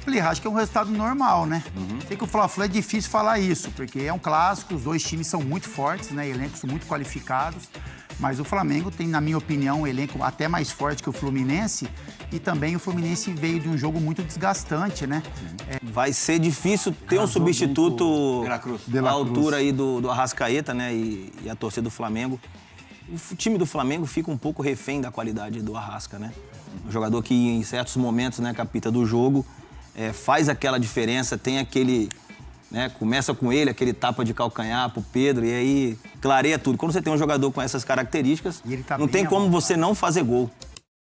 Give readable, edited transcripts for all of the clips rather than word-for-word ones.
Plirra, acho que é um resultado normal, né? Sei que o Fla-Flu é difícil falar isso, porque é um clássico, os dois times são muito fortes, né? Elencos muito qualificados. Mas o Flamengo tem, na minha opinião, um elenco até mais forte que o Fluminense. E também o Fluminense veio de um jogo muito desgastante, né? Vai ser difícil ter um substituto à altura aí do Arrascaeta, né? E a torcida do Flamengo. O time do Flamengo fica um pouco refém da qualidade do Arrasca, né? Um jogador que em certos momentos, né, capita do jogo, faz aquela diferença, tem aquele... Né, começa com ele, aquele tapa de calcanhar pro Pedro, e aí clareia tudo. Quando você tem um jogador com essas características, não tem como você não fazer gol.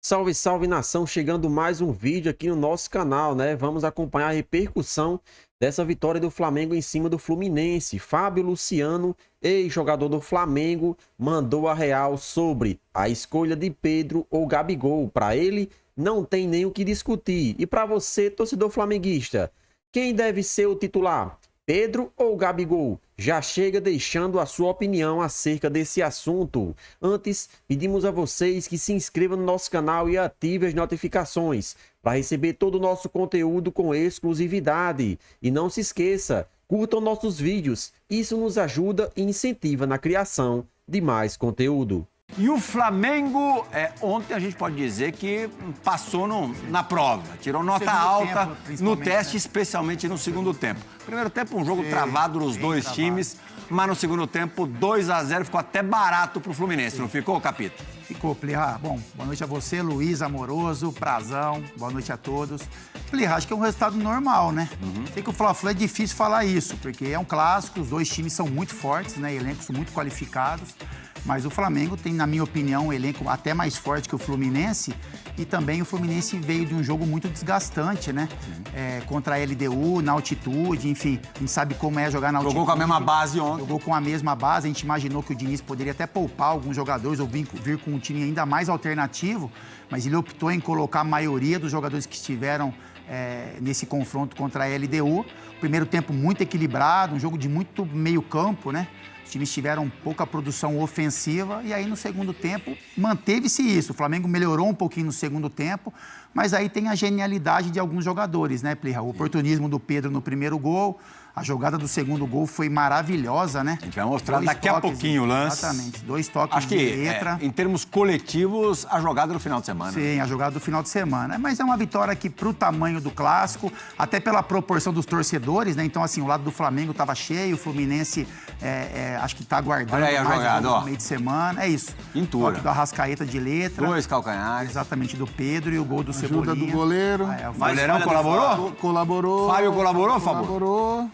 Salve, salve, nação! Chegando mais um vídeo aqui no nosso canal, né? Vamos acompanhar a repercussão dessa vitória do Flamengo em cima do Fluminense. Fábio Luciano, ex-jogador do Flamengo, mandou a real sobre a escolha de Pedro ou Gabigol. Para ele, não tem nem o que discutir. E para você, torcedor flamenguista, quem deve ser o titular? Pedro ou Gabigol? Já chega deixando a sua opinião acerca desse assunto. Antes, pedimos a vocês que se inscrevam no nosso canal e ativem as notificações para receber todo o nosso conteúdo com exclusividade. E não se esqueça, curtam nossos vídeos. Isso nos ajuda e incentiva na criação de mais conteúdo. E o Flamengo, ontem a gente pode dizer que passou na prova, tirou nota alta no teste, especialmente no segundo tempo. Primeiro tempo, um jogo travado nos dois times, mas no segundo tempo, 2-0, ficou até barato pro Fluminense, não ficou, Capito? Ficou, Plirra. Bom, boa noite a você, Luiz Amoroso, Prazão, boa noite a todos. Plirra, acho que é um resultado normal, né? Sei que o Fla-Flu é difícil falar isso, porque é um clássico, os dois times são muito fortes, né? Elencos muito qualificados. Mas o Flamengo tem, na minha opinião, um elenco até mais forte que o Fluminense. E também o Fluminense veio de um jogo muito desgastante, né? Contra a LDU, na altitude, enfim. A gente sabe como é jogar na altitude. Jogou com a mesma base ontem. Jogou com a mesma base. A gente imaginou que o Diniz poderia até poupar alguns jogadores ou vir com um time ainda mais alternativo. Mas ele optou em colocar a maioria dos jogadores que estiveram nesse confronto contra a LDU. Primeiro tempo muito equilibrado, um jogo de muito meio campo, né? Os times tiveram pouca produção ofensiva e aí no segundo tempo manteve-se isso. O Flamengo melhorou um pouquinho no segundo tempo, mas aí tem a genialidade de alguns jogadores, né, Plirra? O oportunismo do Pedro no primeiro gol, a jogada do segundo gol foi maravilhosa, né? A gente vai mostrar daqui a pouquinho o lance. Exatamente, 2 toques Acho que, de letra. em termos coletivos, a jogada do final de semana. Sim, a jogada do final de semana. Mas é uma vitória que, pro tamanho do clássico, até pela proporção dos torcedores, né? Então, assim, o lado do Flamengo estava cheio, o Fluminense acho que está aguardando. Olha aí a mais jogada, no meio de semana. É isso. Pintura. Toque do Arrascaeta de letra. 2 calcanhares. Exatamente, do Pedro e o gol do Cebolinha. Ajuda do goleiro. O Goleirão colaborou? Colaborou. Fábio colaborou, Fábio? Colaborou.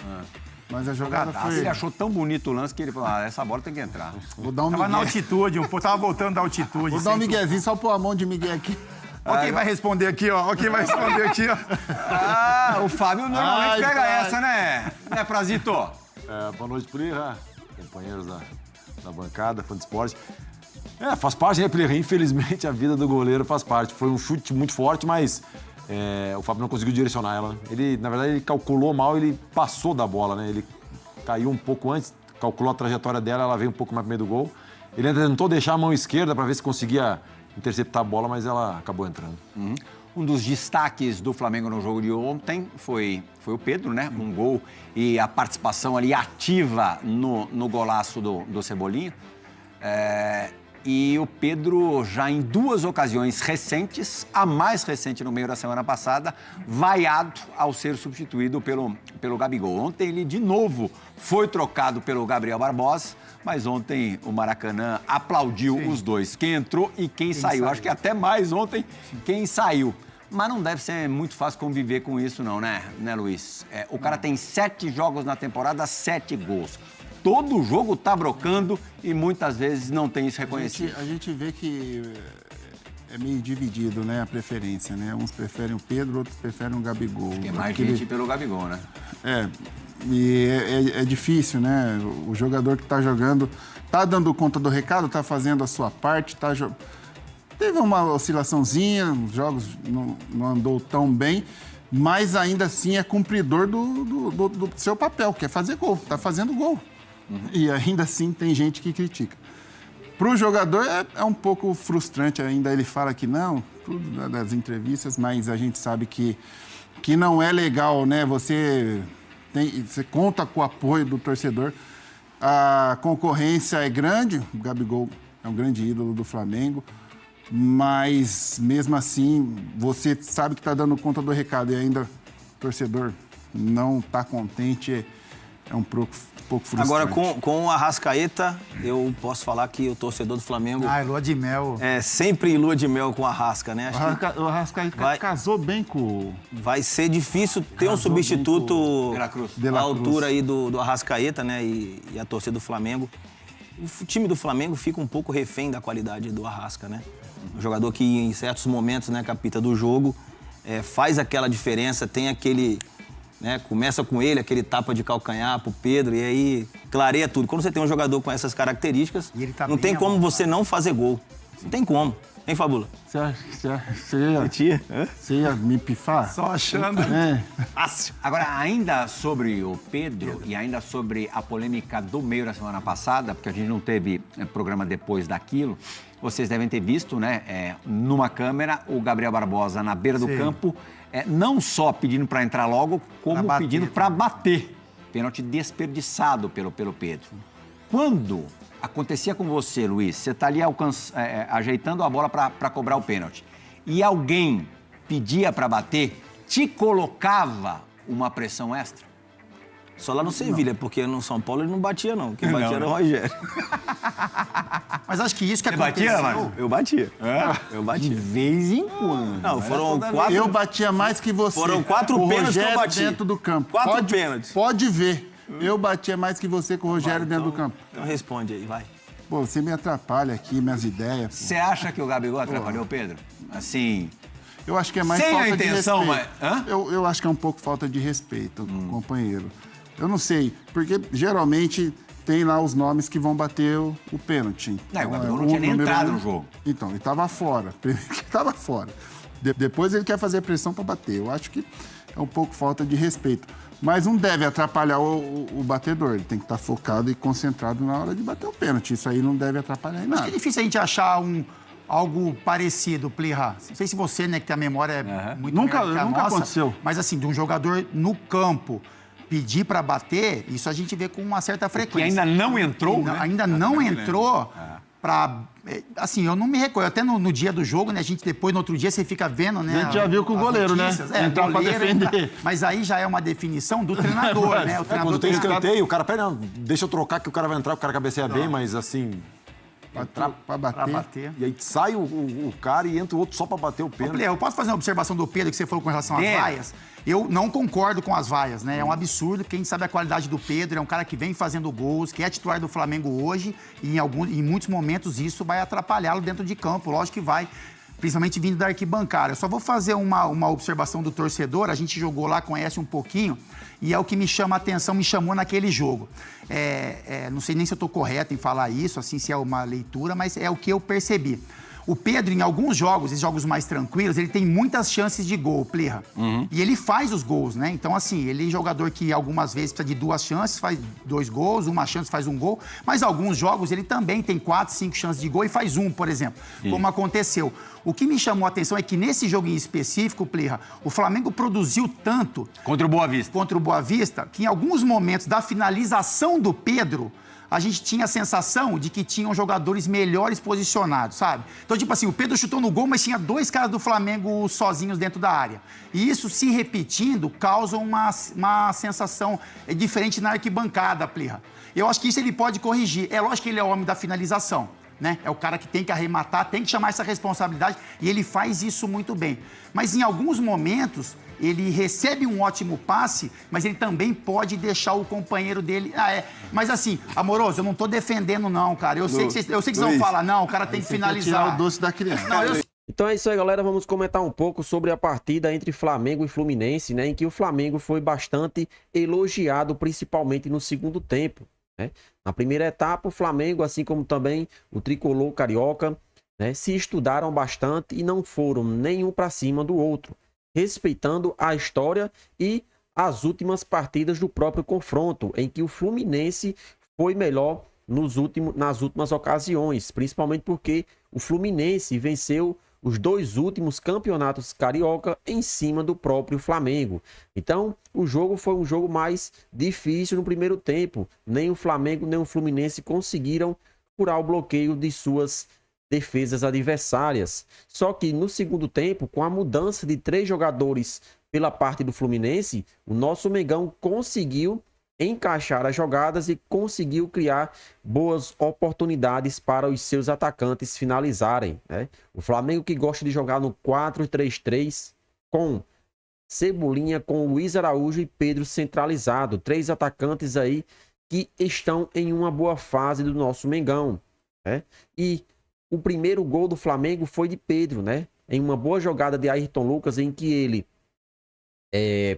Mas a jogada foi... Ele achou tão bonito o lance que ele falou, essa bola tem que entrar. Vou dar um Tava na migué. altitude, tava voltando da altitude. Vou dar um miguezinho, só pôr a mão de migué aqui. Ó quem vai responder aqui, ó. Ó quem vai responder aqui, ó. O Fábio normalmente pega essa, né? Né, Prazito? Boa noite, Plirra, companheiros da bancada, fã de esporte. Faz parte, né, Plirra? Infelizmente, a vida do goleiro faz parte. Foi um chute muito forte, mas o Fábio não conseguiu direcionar ela. Ele, na verdade, ele calculou mal, ele passou da bola, né? Ele caiu um pouco antes, calculou a trajetória dela, ela veio um pouco mais pro meio do gol. Ele ainda tentou deixar a mão esquerda para ver se conseguia interceptar a bola, mas ela acabou entrando. Um dos destaques do Flamengo no jogo de ontem foi o Pedro, né? Um gol e a participação ali ativa no golaço do Cebolinha. E o Pedro, já em 2 ocasiões recentes, a mais recente no meio da semana passada, vaiado ao ser substituído pelo Gabigol. Ontem ele, de novo, foi trocado pelo Gabriel Barbosa, mas ontem o Maracanã aplaudiu os dois. Quem entrou e quem saiu. Acho que até mais ontem quem saiu. Mas não deve ser muito fácil conviver com isso não, né Luiz? O cara tem 7 jogos na temporada, 7 gols. Todo jogo tá brocando e muitas vezes não tem isso reconhecido. A gente vê que é meio dividido, né, a preferência, né? Uns preferem o Pedro, outros preferem o Gabigol. Tem mais gente pelo Gabigol, né? E é difícil, né? O jogador que tá jogando, tá dando conta do recado, tá fazendo a sua parte, teve uma oscilaçãozinha, os jogos não andou tão bem, mas ainda assim é cumpridor do seu papel, que é fazer gol, tá fazendo gol. E ainda assim tem gente que critica. Para o jogador é um pouco frustrante ainda, ele fala que não, tudo das entrevistas, mas a gente sabe que que não é legal, né? Você conta com o apoio do torcedor. A concorrência é grande, o Gabigol é um grande ídolo do Flamengo, mas mesmo assim, você sabe que está dando conta do recado e ainda o torcedor não está contente, é um pouco frustrante. Agora, com o Arrascaeta, eu posso falar que o torcedor do Flamengo... lua de mel. É sempre lua de mel com o Arrasca, né? O Arrascaeta casou bem com... Vai ser difícil ter um substituto à altura aí do Arrascaeta, né? E a torcida do Flamengo. O time do Flamengo fica um pouco refém da qualidade do Arrasca, né? Um jogador que em certos momentos, né, capita do jogo, faz aquela diferença, tem aquele... Né, começa com ele, aquele tapa de calcanhar pro Pedro, e aí clareia tudo. Quando você tem um jogador com essas características, não tem como você não fazer gol. Não tem como. Hein, Fabula? Você ia me pifar? Só achando. Fácil. Agora, ainda sobre o Pedro e ainda sobre a polêmica do meio da semana passada, porque a gente não teve programa depois daquilo, vocês devem ter visto, né, numa câmera, o Gabriel Barbosa na beira do campo, não só pedindo para entrar logo, como pedindo para bater. Pênalti desperdiçado pelo Pedro. Quando acontecia com você, Luiz, você está ali ajeitando a bola para cobrar o pênalti, e alguém pedia para bater, te colocava uma pressão extra? Só lá no Sevilha, porque no São Paulo ele não batia, não. Quem batia era o Rogério. Mas acho que isso que Você aconteceu... batia, Marcos? Eu batia. Eu batia. De vez em quando. Não, foram 4... Eu batia mais que você. Foram 4 pênaltis que eu bati. Dentro do campo. 4 pênaltis. Pode ver. Eu batia mais que você com o Rogério dentro do campo. Então responde aí, vai. Pô, você me atrapalha aqui, minhas ideias. Você acha que o Gabigol atrapalhou o Pedro? Assim... Eu acho que é mais sem falta a intenção, de respeito. Mas... Eu acho que é um pouco falta de respeito, companheiro. Eu não sei, porque geralmente tem lá os nomes que vão bater o pênalti. Não, o Gabigol não tinha nem entrado no jogo. Então, ele estava fora. Primeiro que estava fora. Depois ele quer fazer pressão para bater. Eu acho que é um pouco falta de respeito. Mas não deve atrapalhar o batedor. Ele tem que estar focado e concentrado na hora de bater o pênalti. Isso aí não deve atrapalhar em nada. Acho que é difícil a gente achar algo parecido, Plirra. Não sei se você, né, que tem a memória muito Nunca nossa, aconteceu. Mas assim, de um jogador no campo pedir para bater, isso a gente vê com uma certa frequência. E ainda não entrou, né? Ainda não entrou para... Assim, eu não me recordo. Até no dia do jogo, né? A gente depois, no outro dia, você fica vendo, né? A gente já viu com o goleiro, notícias, né? Entrar para defender. Mas aí já é uma definição do treinador, né? O treinador quando tem escanteio, o cara pede, não, deixa eu trocar que o cara vai entrar, o cara cabeceia bem, mas assim... Para bater. E aí sai o cara e entra o outro só para bater o pênalti. Eu posso fazer uma observação do Pedro que você falou com relação às vaias? Eu não concordo com as vaias, né? É um absurdo, porque a gente sabe a qualidade do Pedro, é um cara que vem fazendo gols, que é titular do Flamengo hoje, e em muitos momentos isso vai atrapalhá-lo dentro de campo, lógico que vai, principalmente vindo da arquibancada. Eu só vou fazer uma observação do torcedor, a gente jogou lá, conhece um pouquinho, e é o que me chama a atenção, me chamou naquele jogo. Não sei nem se eu estou correto em falar isso, assim, se é uma leitura, mas é o que eu percebi. O Pedro, em alguns jogos, esses jogos mais tranquilos, ele tem muitas chances de gol, Plirra. E ele faz os gols, né? Então, assim, ele é jogador que algumas vezes precisa de 2 chances, faz 2 gols, uma chance faz 1 gol, mas alguns jogos ele também tem 4, 5 chances de gol e faz 1, por exemplo, como aconteceu. O que me chamou a atenção é que nesse jogo em específico, Plirra, o Flamengo produziu tanto... Contra o Boa Vista. Contra o Boa Vista, que em alguns momentos da finalização do Pedro... a gente tinha a sensação de que tinham jogadores melhores posicionados, sabe? Então, tipo assim, o Pedro chutou no gol, mas tinha 2 caras do Flamengo sozinhos dentro da área. E isso, se repetindo, causa uma sensação diferente na arquibancada, Plirra. Eu acho que isso ele pode corrigir. É lógico que ele é o homem da finalização, né? É o cara que tem que arrematar, tem que chamar essa responsabilidade, e ele faz isso muito bem. Mas em alguns momentos... ele recebe um ótimo passe, mas ele também pode deixar o companheiro dele... Mas assim, Amoroso, eu não tô defendendo não, cara. Eu sei que vocês vão falar, não, o cara tem que finalizar. Tirar o doce da criança. Então é isso aí, galera. Vamos comentar um pouco sobre a partida entre Flamengo e Fluminense, né? Em que o Flamengo foi bastante elogiado, principalmente no segundo tempo, né? Na primeira etapa, o Flamengo, assim como também o tricolor carioca, né, se estudaram bastante e não foram nenhum para cima do outro, respeitando a história e as últimas partidas do próprio confronto, em que o Fluminense foi melhor nas últimas ocasiões, principalmente porque o Fluminense venceu os 2 últimos campeonatos carioca em cima do próprio Flamengo. Então, o jogo foi um jogo mais difícil no primeiro tempo. Nem o Flamengo, nem o Fluminense conseguiram furar o bloqueio de suas defesas adversárias. Só que no segundo tempo, com a mudança de 3 jogadores pela parte do Fluminense, o nosso Mengão conseguiu encaixar as jogadas e conseguiu criar boas oportunidades para os seus atacantes finalizarem, né? O Flamengo, que gosta de jogar no 4-3-3 com Cebolinha, com Luiz Araújo e Pedro centralizado. 3 atacantes aí que estão em uma boa fase do nosso Mengão, né? E o primeiro gol do Flamengo foi de Pedro, né? Em uma boa jogada de Ayrton Lucas, em que ele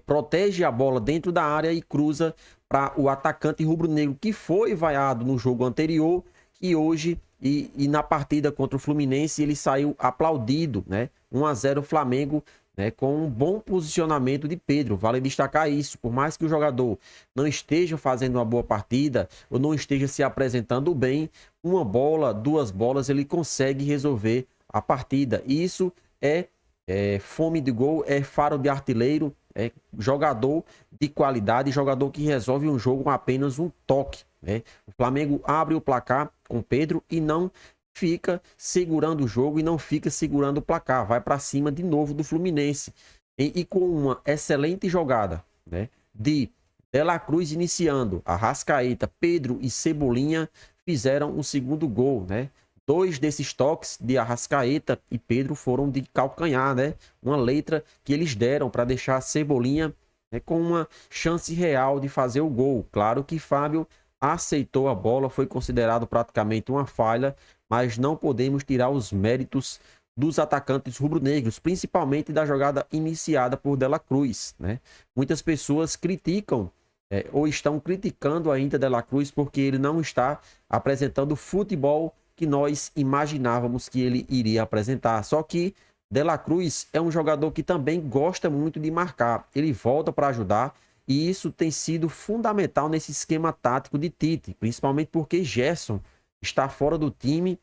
protege a bola dentro da área e cruza para o atacante rubro-negro, que foi vaiado no jogo anterior, e hoje e na partida contra o Fluminense ele saiu aplaudido, né? 1-0 Flamengo, né, com um bom posicionamento de Pedro. Vale destacar isso, por mais que o jogador não esteja fazendo uma boa partida ou não esteja se apresentando bem, uma bola, 2 bolas, ele consegue resolver a partida. E isso é fome de gol, é faro de artilheiro, é jogador de qualidade, jogador que resolve um jogo com apenas um toque, né? O Flamengo abre o placar com Pedro e não fica segurando o jogo e não fica segurando o placar, vai para cima de novo do Fluminense. E com uma excelente jogada, né, de De La Cruz iniciando, Arrascaeta, Pedro e Cebolinha fizeram o segundo gol, né? 2 desses toques de Arrascaeta e Pedro foram de calcanhar, né? Uma letra que eles deram para deixar a Cebolinha, né, com uma chance real de fazer o gol. Claro que Fábio aceitou a bola, foi considerado praticamente uma falha, mas não podemos tirar os méritos dos atacantes rubro-negros, principalmente da jogada iniciada por De La Cruz, né? Muitas pessoas criticam ou estão criticando ainda De La Cruz porque ele não está apresentando futebol que nós imaginávamos que ele iria apresentar. Só que De La Cruz é um jogador que também gosta muito de marcar. Ele volta para ajudar e isso tem sido fundamental nesse esquema tático de Tite, principalmente porque Gerson está fora do time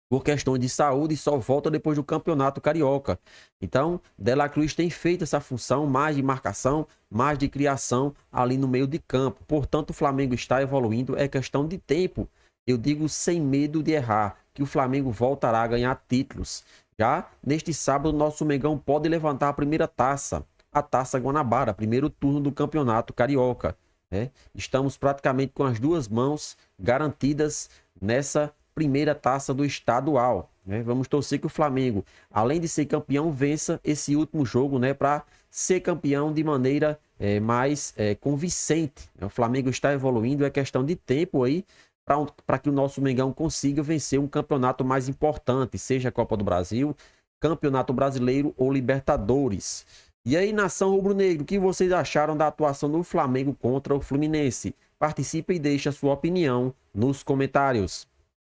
por questão de saúde e só volta depois do Campeonato Carioca. Então, De La Cruz tem feito essa função mais de marcação, mais de criação ali no meio de campo. Portanto, o Flamengo está evoluindo, é questão de tempo. Eu digo sem medo de errar, que o Flamengo voltará a ganhar títulos. Já neste sábado, nosso Mengão pode levantar a primeira taça, a Taça Guanabara, primeiro turno do Campeonato Carioca, né? Estamos praticamente com as 2 mãos garantidas nessa primeira taça do estadual, né? Vamos torcer que o Flamengo, além de ser campeão, vença esse último jogo, né, para ser campeão de maneira mais convincente. O Flamengo está evoluindo, é questão de tempo aí para que o nosso Mengão consiga vencer um campeonato mais importante, seja a Copa do Brasil, Campeonato Brasileiro ou Libertadores. E aí, nação rubro-negro, o que vocês acharam da atuação do Flamengo contra o Fluminense? Participe e deixe a sua opinião nos comentários.